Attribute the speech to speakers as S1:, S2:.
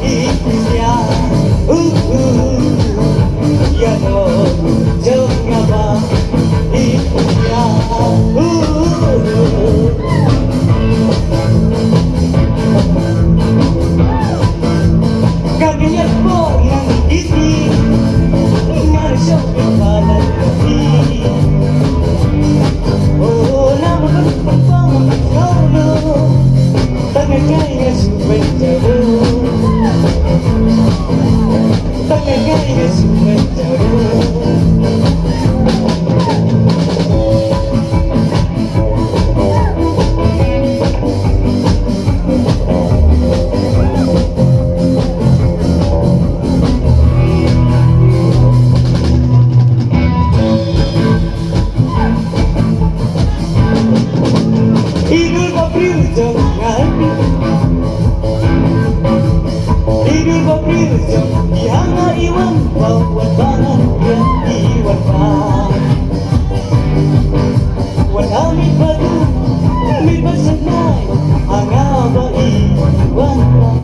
S1: ibunya ya no mengapa ibunya kaginya po ng iti marisyo kepala kaki oh naman pagpapakasolo tagagay nga suwentero tagagay nga suwentero Idul Babil jangan Idul Babil jangan Ihanga iwan bawa